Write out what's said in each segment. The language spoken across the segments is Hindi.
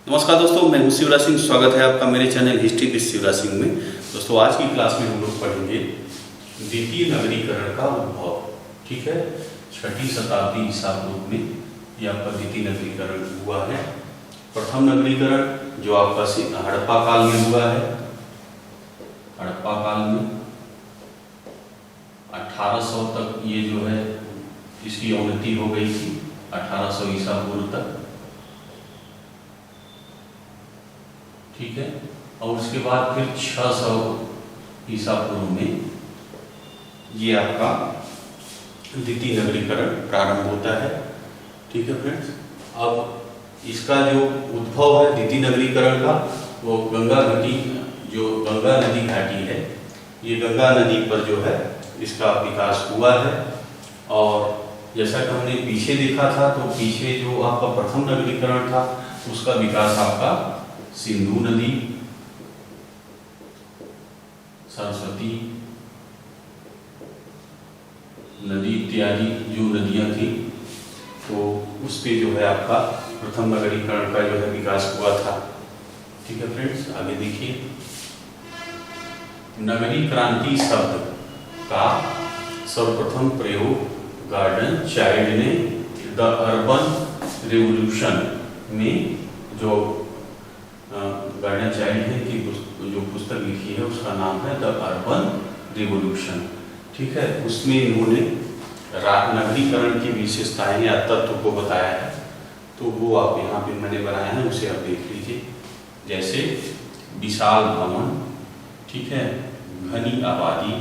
नमस्कार दोस्तों, मैं हूं शिवराज सिंह। स्वागत है आपका मेरे channel history with Shivraj Singh में। दोस्तों, आज की क्लास में हम लोग पढ़ेंगे द्वितीय नगरीकरण का उद्भव। ठीक है, 6ठी शताब्दी ईसा पूर्व में यह आपका द्वितीय नगरीकरण हुआ है। प्रथम नगरीकरण जो आपका हड़प्पा काल में हुआ है। हड़प्पा काल में 1800 तक ये जो है इसकी अवनति हो गई थी, 1800 ईसा पूर्व तक। ठीक है, और उसके बाद फिर 600 ईसा पूर्व में ये आपका द्वितीय नगरीकरण प्रारंभ होता है। ठीक है फ्रेंड्स, अब इसका जो उद्भव है द्वितीय नगरीकरण का, वो गंगा घाटी, जो गंगा नदी घाटी है, ये गंगा नदी पर जो है इसका विकास हुआ है। और जैसा कि हमने पीछे देखा था, तो पीछे जो आपका प्रथम नगरीकरण था उसका विकास आपका सिंधु नदी, सरस्वती नदी इत्यादि जो नदियां थी, तो उस पे जो है आपका प्रथम नगरीकरण का जो है विकास हुआ था। ठीक है फ्रेंड्स, आगे देखिए। नगरी क्रांति शब्द का सर्वप्रथम प्रयोग गॉर्डन चाइल्ड ने द अर्बन रिवॉल्यूशन में, जो गॉर्डन चाइल्ड है कि जो पुस्तक लिखी है उसका नाम है द अर्बन रिवॉल्यूशन। ठीक है, उसमें इन्होंने नगरीकरण की विशेषताएं या तत्व को बताया है। तो वो आप यहाँ पे मैंने बनाया है, उसे आप देख लीजिए। जैसे विशाल भवन, ठीक है, घनी आबादी,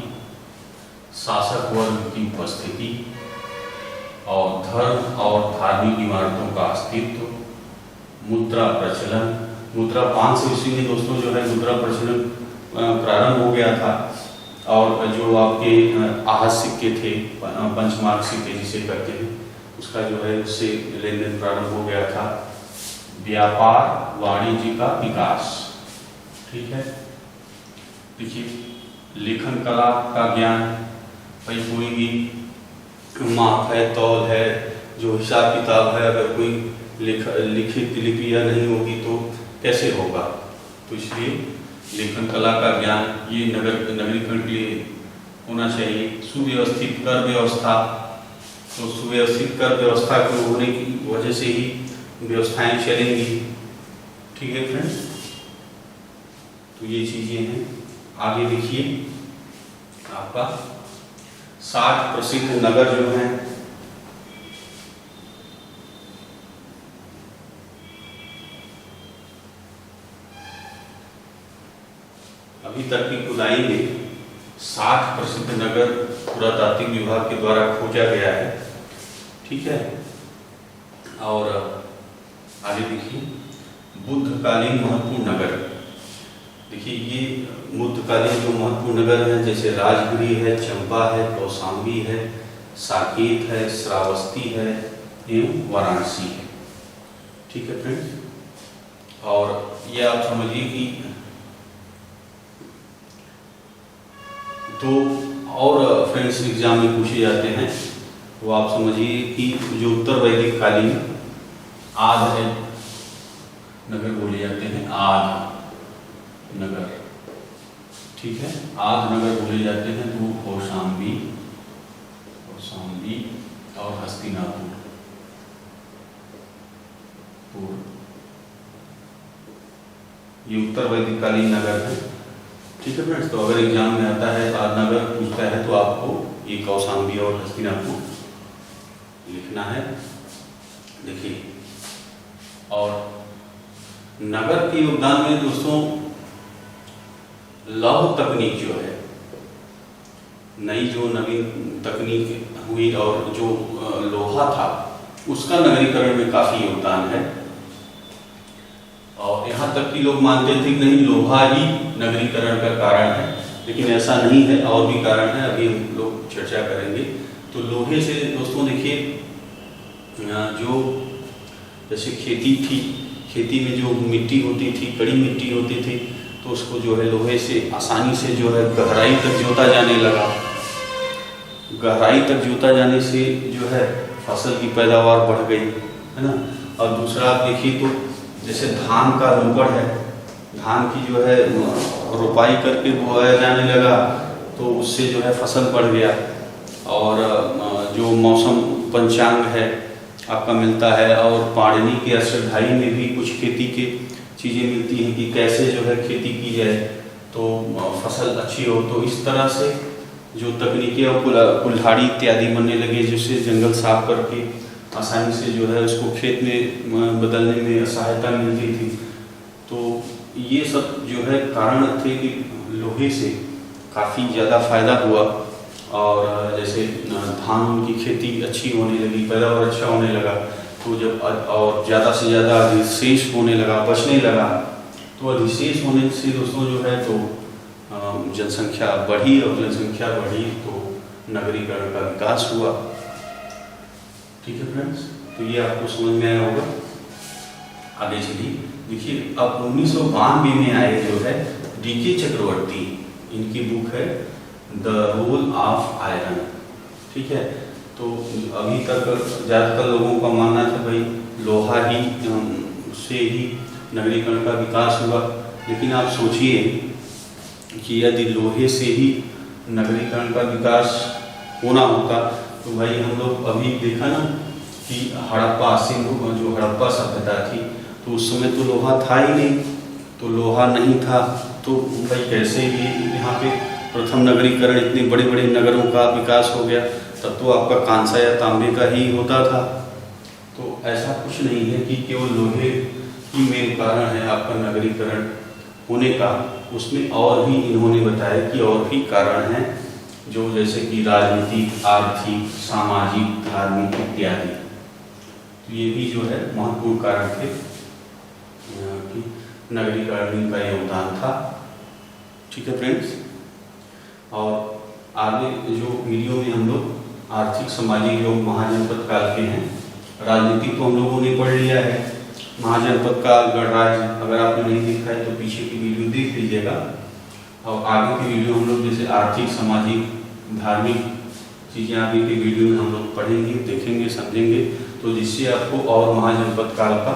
शासक वर्ग की उपस्थिति, और धर्म और धार्मिक इमारतों का अस्तित्व, मुद्रा प्रचलन। मुद्रा 500 ईस्वी में दोस्तों जो है मुद्रा प्रचलन प्रारंभ हो गया था। और जो आपके आहत सिक्के थे, पंचमार्क सिक्के जिसे कहते हैं, उसका जो है उससे लेन देन प्रारंभ हो गया था। व्यापार वाणिज्य का विकास। ठीक है, देखिए, लेखन कला का ज्ञान, भाई कोई भी माप है, तौल है, जो हिसाब किताब है, अगर कोई लिखित लिपियां नहीं होगी तो कैसे होगा। तो इसलिए लेखन कला का ज्ञान ये नगरीकरण के लिए होना चाहिए। सुव्यवस्थित कर व्यवस्था, तो सुव्यवस्थित कर व्यवस्था के होने की वजह से ही व्यवस्थाएं चलेंगी। ठीक है फ्रेंड्स, तो ये चीजें हैं। आगे देखिए, आपका 60 प्रसिद्ध नगर जो हैं, अभी तक की खुदाई में 60 प्रसिद्ध नगर पुरातात्विक विभाग के द्वारा खोजा गया है। ठीक है, और आगे देखिए, बुद्धकालीन महत्वपूर्ण नगर। देखिए, ये बुद्धकालीन जो महत्वपूर्ण नगर हैं, जैसे राजगिरी है, चंपा है, कौशाम्बी है, साकेत है, श्रावस्ती है एवं वाराणसी है। ठीक है फ्रेंड्स, और ये आप समझिए कि तो और फ्रेंड्स एग्जाम में पूछे जाते हैं, वो आप समझिए कि जो उत्तर वैदिक कालीन आद नगर बोले जाते हैं, आद नगर। ठीक है, आद नगर बोले जाते हैं, तो कौशाम्बी और हस्तिनापुर, ये उत्तर वैदिक कालीन नगर है। ठीक है फ्रेंड्स, तो अगर एग्जाम में आता है आद नगर पूछता है तो आपको ये कौशाम्बी और हस्तिनापुर लिखना है। देखिए, और नगर के योगदान में दोस्तों लौह तकनीक जो है, नई जो नवीन तकनीक हुई और जो लोहा था उसका नगरीकरण में काफी योगदान है। और यहाँ तक कि लोग मानते थे कि नहीं, लोहा ही नगरीकरण का कारण है, लेकिन ऐसा नहीं है, और भी कारण है, अभी हम लोग चर्चा करेंगे। तो लोहे से दोस्तों देखिए, जो जैसे खेती थी, खेती में जो मिट्टी होती थी, कड़ी मिट्टी होती थी, तो उसको जो है लोहे से आसानी से जो है गहराई तक जोता जाने लगा। गहराई तक जोता जाने से जो है फसल की पैदावार बढ़ गई, है ना। और दूसरा आप देखिए तो जैसे धान का रोपड़ है, धान की जो है रोपाई करके बोया जाने लगा तो उससे जो है फसल बढ़ गया। और जो मौसम पंचांग है आपका मिलता है, और पाणिनि के अष्टाध्यायी में भी कुछ खेती के चीज़ें मिलती हैं कि कैसे जो है खेती की जाए तो फसल अच्छी हो। तो इस तरह से जो तकनीकें और कुल्हाड़ी इत्यादि बनने लगे, जिससे जंगल साफ करके आसानी से जो है उसको खेत में बदलने में सहायता मिलती थी। तो ये सब जो है कारण थे कि लोहे से काफ़ी ज़्यादा फायदा हुआ। और जैसे धान की खेती अच्छी होने लगी, पैदावार अच्छा होने लगा, तो जब और ज़्यादा से ज़्यादा अधिशेष होने लगा, बचने लगा, तो अधिशेष होने से दोस्तों जो है तो जनसंख्या बढ़ी, और जनसंख्या बढ़ी तो नगरीकरण का विकास हुआ। ठीक है फ्रेंड्स, तो ये आपको समझ में आया होगा। आगे चलिए, देखिए अब 1992 में आए जो है डी.के. चक्रवर्ती, इनकी बुक है द रोल ऑफ आयरन। ठीक है, तो अभी तक ज़्यादातर लोगों का मानना था भाई लोहा ही से ही नगरीकरण का विकास हुआ, लेकिन आप सोचिए कि यदि लोहे से ही नगरीकरण का विकास होना होता तो भाई हम लोग अभी देखा ना कि हड़प्पा सिंधु जो हड़प्पा सभ्यता थी तो उस समय तो लोहा था ही नहीं, तो लोहा नहीं था तो भाई कैसे ये यहाँ पे प्रथम नगरीकरण इतने बड़े बड़े नगरों का विकास हो गया। तब तो आपका कांसा या तांबे का ही होता था। तो ऐसा कुछ नहीं है कि केवल लोहे ही मेन कारण है आपका नगरीकरण होने का, उसमें और भी इन्होंने बताया कि और भी कारण हैं, जो जैसे कि राजनीतिक, आर्थिक, सामाजिक, धार्मिक इत्यादि। तो ये भी जो है महत्वपूर्ण कारण थे कि नगरीकरण का योगदान था। ठीक है फ्रेंड्स, और आगे जो वीडियो में हम लोग आर्थिक सामाजिक जो महाजनपद काल के हैं, राजनीतिक तो हम लोगों ने पढ़ लिया है, महाजनपद काल, गणराज्य अगर आपने नहीं देखा है तो पीछे की वीडियो देख लीजिएगा। और आगे की वीडियो हम लोग जैसे आर्थिक, सामाजिक, धार्मिक चीज़ें आगे की वीडियो में हम लोग पढ़ेंगे, देखेंगे, समझेंगे, तो जिससे आपको और महाजनपद काल का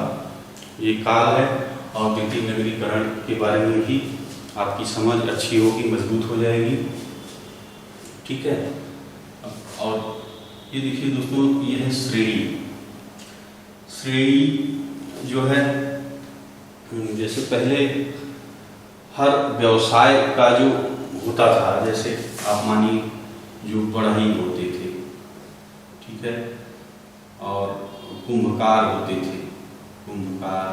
ये काल है और द्वितीय नगरीकरण के बारे में भी आपकी समझ अच्छी होगी, मजबूत हो जाएगी। ठीक है, और ये देखिए दोस्तों, ये है श्रेणी। श्रेणी जो है जैसे पहले हर व्यवसाय का जो होता था, जैसे आप मानिए जो बढ़ई होते थे, ठीक है, और कुंभकार होते थे, कुंभकार,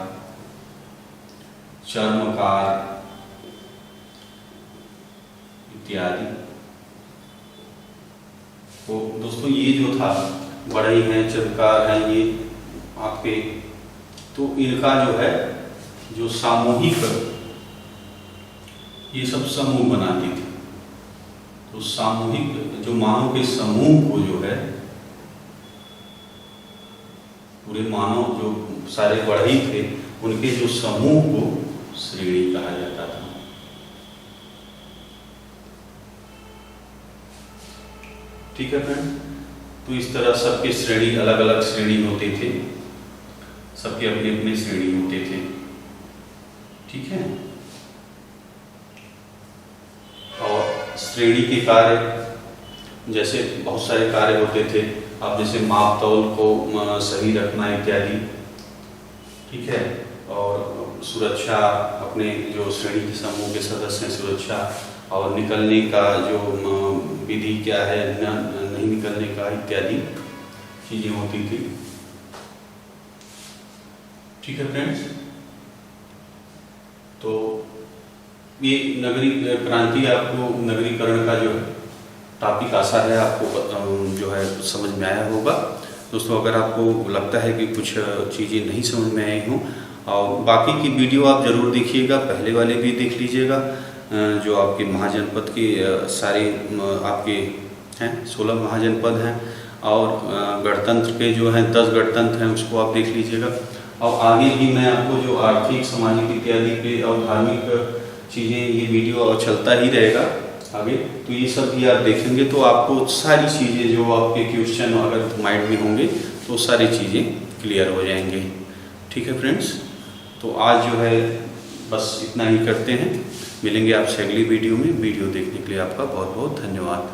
चर्मकार इत्यादि। तो दोस्तों ये जो था बढ़ई हैं, चर्मकार हैं, ये आपके, तो इनका जो है जो सामूहिक, ये सब समूह बनाती थी। तो सामूहिक जो मानव के समूह को जो है, पूरे मानव जो सारे बढ़ई थे उनके जो समूह को श्रेणी कहा जाता था। ठीक है फ्रेंड, तो इस तरह सबके श्रेणी, अलग अलग श्रेणी होते थे, सबके अपने अपने श्रेणी होते थे। ठीक है, और श्रेणी के कार्य जैसे बहुत सारे कार्य होते थे, आप जैसे माप तौल को सही रखना इत्यादि। ठीक है, और सुरक्षा, अपने जो श्रेणी के समूह के सदस्य हैं, सुरक्षा, और निकलने का जो विधि क्या है, नहीं निकलने का इत्यादि चीज़ें होती थी। ठीक है फ्रेंड्स, तो ये नगरी क्रांति, आपको नगरीकरण का जो है टॉपिक आशा है आपको जो है समझ में आया होगा। दोस्तों अगर आपको लगता है कि कुछ चीज़ें नहीं समझ में आई हों, और बाकी की वीडियो आप ज़रूर देखिएगा, पहले वाले भी देख लीजिएगा, जो आपके महाजनपद के सारे आपके हैं 16 महाजनपद हैं, और गणतंत्र के जो हैं 10 गणतंत्र हैं, उसको आप देख लीजिएगा। और आगे भी मैं आपको जो आर्थिक, सामाजिक इत्यादि के और धार्मिक चीज़ें, ये वीडियो चलता ही रहेगा आगे, तो ये सब भी आप देखेंगे तो आपको सारी चीज़ें जो आपके क्वेश्चन अगर माइंड में होंगे तो सारी चीज़ें क्लियर हो जाएंगे। ठीक है फ्रेंड्स, तो आज जो है बस इतना ही करते हैं। मिलेंगे आपसे अगली वीडियो में। वीडियो देखने के लिए आपका बहुत बहुत धन्यवाद।